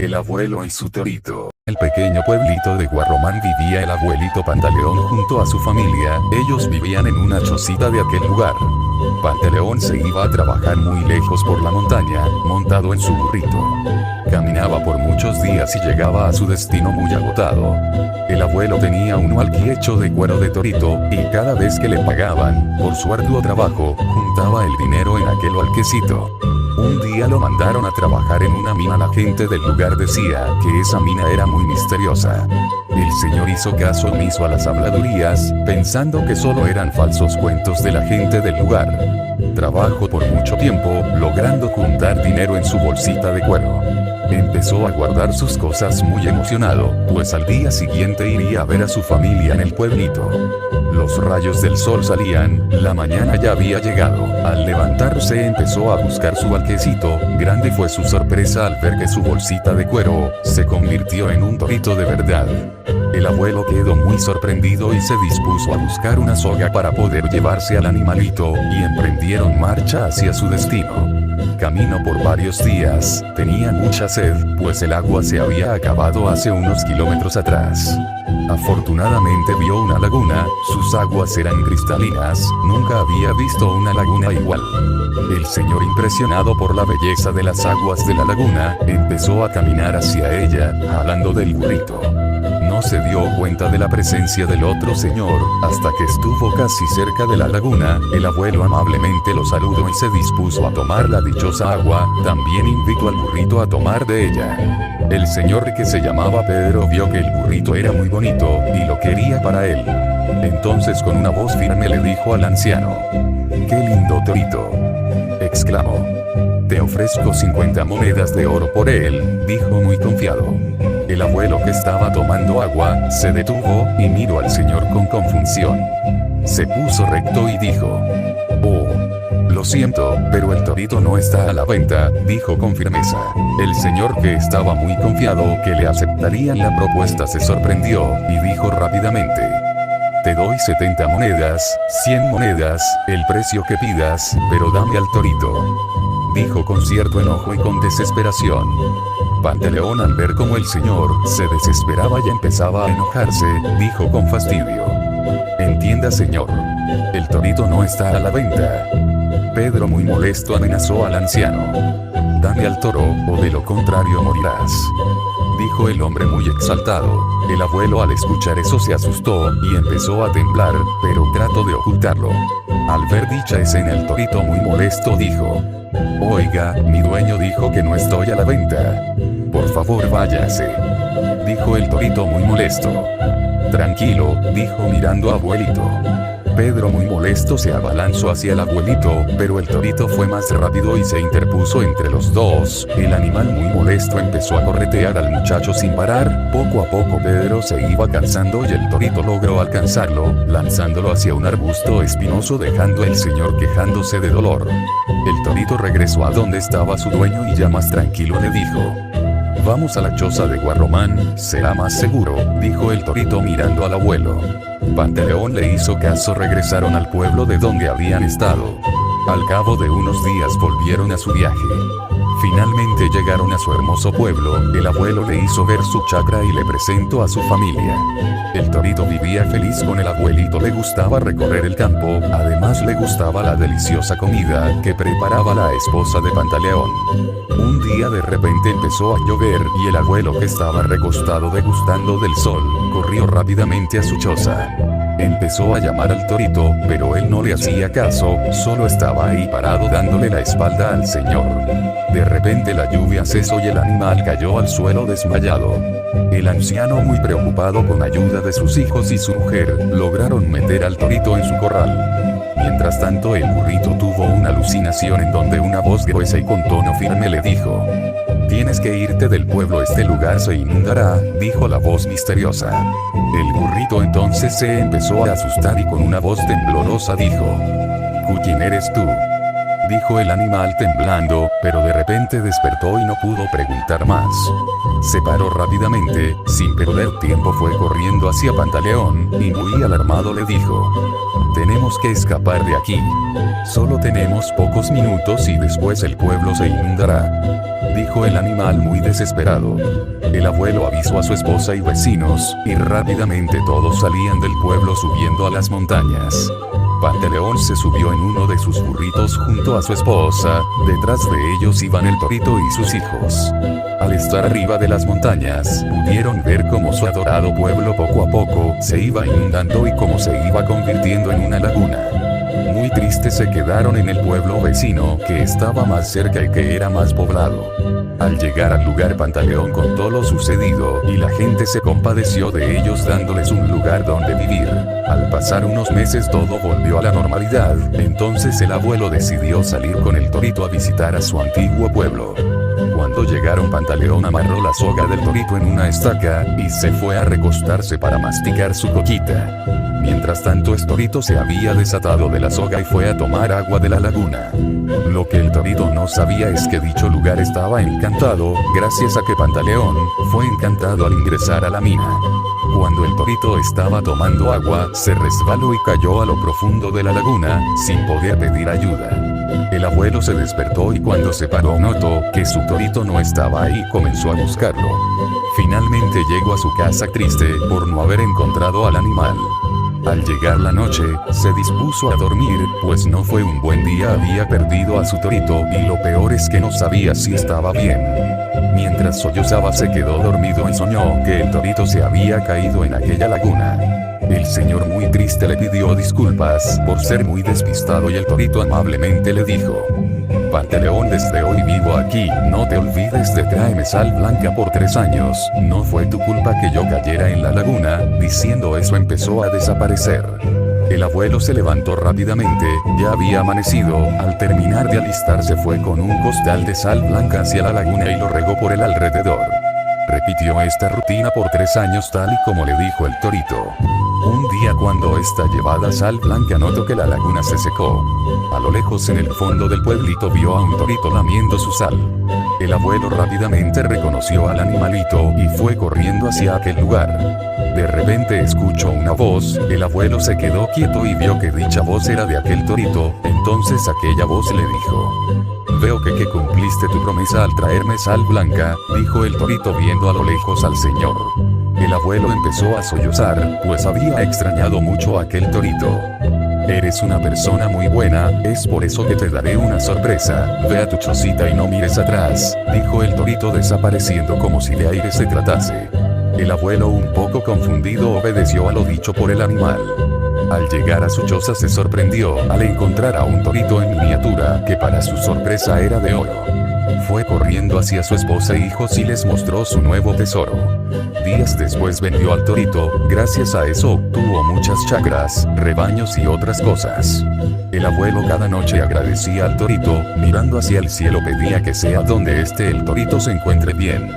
El abuelo y su torito. En el pequeño pueblito de Guarromán vivía el abuelito Pantaleón junto a su familia. Ellos vivían en una chocita de aquel lugar. Pantaleón se iba a trabajar muy lejos por la montaña, montado en su burrito. Caminaba por muchos días y llegaba a su destino muy agotado. El abuelo tenía un hualqui hecho de cuero de torito, y cada vez que le pagaban, por su arduo trabajo, juntaba el dinero en aquel hualquecito. Un día lo mandaron a trabajar en una mina. La gente del lugar decía que esa mina era muy misteriosa. El señor hizo caso omiso a las habladurías, pensando que solo eran falsos cuentos de la gente del lugar. Trabajó por mucho tiempo, logrando juntar dinero en su bolsita de cuero. Empezó a guardar sus cosas muy emocionado, pues al día siguiente iría a ver a su familia en el pueblito. Los rayos del sol salían, la mañana ya había llegado. Al levantarse empezó a buscar su hualquecito. Grande fue su sorpresa al ver que su bolsita de cuero se convirtió en un torito de verdad. El abuelo quedó muy sorprendido y se dispuso a buscar una soga para poder llevarse al animalito, y emprendieron marcha hacia su destino. Caminó por varios días, tenía mucha sed, pues el agua se había acabado hace unos kilómetros atrás. Afortunadamente vio una laguna, sus aguas eran cristalinas, nunca había visto una laguna igual. El señor, impresionado por la belleza de las aguas de la laguna, empezó a caminar hacia ella, jalando del burrito. No se dio cuenta de la presencia del otro señor, hasta que estuvo casi cerca de la laguna. El abuelo amablemente lo saludó y se dispuso a tomar la dichosa agua. También invitó al burrito a tomar de ella. El señor, que se llamaba Pedro, vio que el burrito era muy bonito, y lo quería para él. Entonces con una voz firme le dijo al anciano: «¡Qué lindo torito!», exclamó. «Te ofrezco 50 monedas de oro por él», dijo muy confiado. El abuelo, que estaba tomando agua, se detuvo y miró al señor con confusión. Se puso recto y dijo: «Oh, lo siento, pero el torito no está a la venta», dijo con firmeza. El señor, que estaba muy confiado que le aceptarían la propuesta, se sorprendió y dijo rápidamente: «Te doy 70 monedas, 100 monedas, el precio que pidas, pero dame al torito», dijo con cierto enojo y con desesperación. Pantaleón, al ver cómo el señor se desesperaba y empezaba a enojarse, dijo con fastidio: «Entienda, señor, el torito no está a la venta». Pedro, muy molesto, amenazó al anciano: «Dame al toro, o de lo contrario morirás», dijo el hombre muy exaltado. El abuelo, al escuchar eso, se asustó y empezó a temblar, pero trató de ocultarlo. Al ver dicha escena, el torito, muy molesto, dijo: «Oiga, mi dueño dijo que no estoy a la venta. Por favor, váyase», dijo el torito muy molesto. «Tranquilo», dijo mirando a abuelito. Pedro, muy molesto, se abalanzó hacia el abuelito, pero el torito fue más rápido y se interpuso entre los dos. El animal, muy molesto, empezó a corretear al muchacho sin parar. Poco a poco Pedro se iba cansando y el torito logró alcanzarlo, lanzándolo hacia un arbusto espinoso, dejando al señor quejándose de dolor. El torito regresó a donde estaba su dueño y ya más tranquilo le dijo: «Vamos a la choza de Guarromán, será más seguro», dijo el torito mirando al abuelo. Pantaleón le hizo caso. Regresaron al pueblo de donde habían estado. Al cabo de unos días volvieron a su viaje. Finalmente llegaron a su hermoso pueblo. El abuelo le hizo ver su chacra y le presentó a su familia. El torito vivía feliz con el abuelito. Le gustaba recorrer el campo, además le gustaba la deliciosa comida que preparaba la esposa de Pantaleón. Un día de repente empezó a llover y el abuelo, que estaba recostado degustando del sol, corrió rápidamente a su choza. Empezó a llamar al torito, pero él no le hacía caso, solo estaba ahí parado dándole la espalda al señor. De repente la lluvia cesó y el animal cayó al suelo desmayado. El anciano, muy preocupado, con ayuda de sus hijos y su mujer, lograron meter al torito en su corral. Mientras tanto, el burrito tuvo una alucinación en donde una voz gruesa y con tono firme le dijo: «Tienes que irte del pueblo, este lugar se inundará», dijo la voz misteriosa. El burrito entonces se empezó a asustar y con una voz temblorosa dijo: «¿Quién eres tú?», dijo el animal temblando, pero de repente despertó y no pudo preguntar más. Se paró rápidamente, sin perder tiempo fue corriendo hacia Pantaleón, y muy alarmado le dijo: tenemos que escapar de aquí. Solo tenemos pocos minutos y después el pueblo se inundará, dijo el animal muy desesperado. El abuelo avisó a su esposa y vecinos, y rápidamente todos salían del pueblo subiendo a las montañas. Pantaleón se subió en uno de sus burritos junto a su esposa, detrás de ellos iban el torito y sus hijos. Al estar arriba de las montañas, pudieron ver cómo su adorado pueblo poco a poco se iba inundando y cómo se iba convirtiendo en una laguna. Muy tristes se quedaron en el pueblo vecino, que estaba más cerca y que era más poblado. Al llegar al lugar, Pantaleón contó lo sucedido, y la gente se compadeció de ellos dándoles un lugar donde vivir. Al pasar unos meses todo volvió a la normalidad, entonces el abuelo decidió salir con el torito a visitar a su antiguo pueblo. Cuando llegaron, Pantaleón amarró la soga del torito en una estaca, y se fue a recostarse para masticar su coquita. Mientras tanto, Estorito se había desatado de la soga y fue a tomar agua de la laguna. Lo que el torito no sabía es que dicho lugar estaba encantado, gracias a que Pantaleón fue encantado al ingresar a la mina. Cuando el torito estaba tomando agua, se resbaló y cayó a lo profundo de la laguna, sin poder pedir ayuda. El abuelo se despertó y cuando se paró notó que su torito no estaba ahí y comenzó a buscarlo. Finalmente llegó a su casa triste por no haber encontrado al animal. Al llegar la noche, se dispuso a dormir, pues no fue un buen día, había perdido a su torito y lo peor es que no sabía si estaba bien. Mientras sollozaba se quedó dormido y soñó que el torito se había caído en aquella laguna. El señor muy triste le pidió disculpas por ser muy despistado y el torito amablemente le dijo: Pantaleón, desde hoy vivo aquí, no te olvides de traerme sal blanca por 3 años, no fue tu culpa que yo cayera en la laguna. Diciendo eso empezó a desaparecer. El abuelo se levantó rápidamente, ya había amanecido, al terminar de alistarse fue con un costal de sal blanca hacia la laguna y lo regó por el alrededor. Repitió esta rutina por 3 años tal y como le dijo el torito. Un día cuando esta llevada sal blanca notó que la laguna se secó. A lo lejos en el fondo del pueblito vio a un torito lamiendo su sal. El abuelo rápidamente reconoció al animalito y fue corriendo hacia aquel lugar. De repente escuchó una voz, el abuelo se quedó quieto y vio que dicha voz era de aquel torito, entonces aquella voz le dijo: veo que cumpliste tu promesa al traerme sal blanca, dijo el torito viendo a lo lejos al señor. El abuelo empezó a sollozar, pues había extrañado mucho a aquel torito. Eres una persona muy buena, es por eso que te daré una sorpresa, ve a tu chocita y no mires atrás, dijo el torito desapareciendo como si de aire se tratase. El abuelo, un poco confundido, obedeció a lo dicho por el animal. Al llegar a su choza se sorprendió al encontrar a un torito en miniatura que para su sorpresa era de oro. Fue corriendo hacia su esposa e hijos y les mostró su nuevo tesoro. Días después vendió al torito, gracias a eso obtuvo muchas chacras, rebaños y otras cosas. El abuelo cada noche agradecía al torito, mirando hacia el cielo pedía que sea donde esté el torito se encuentre bien.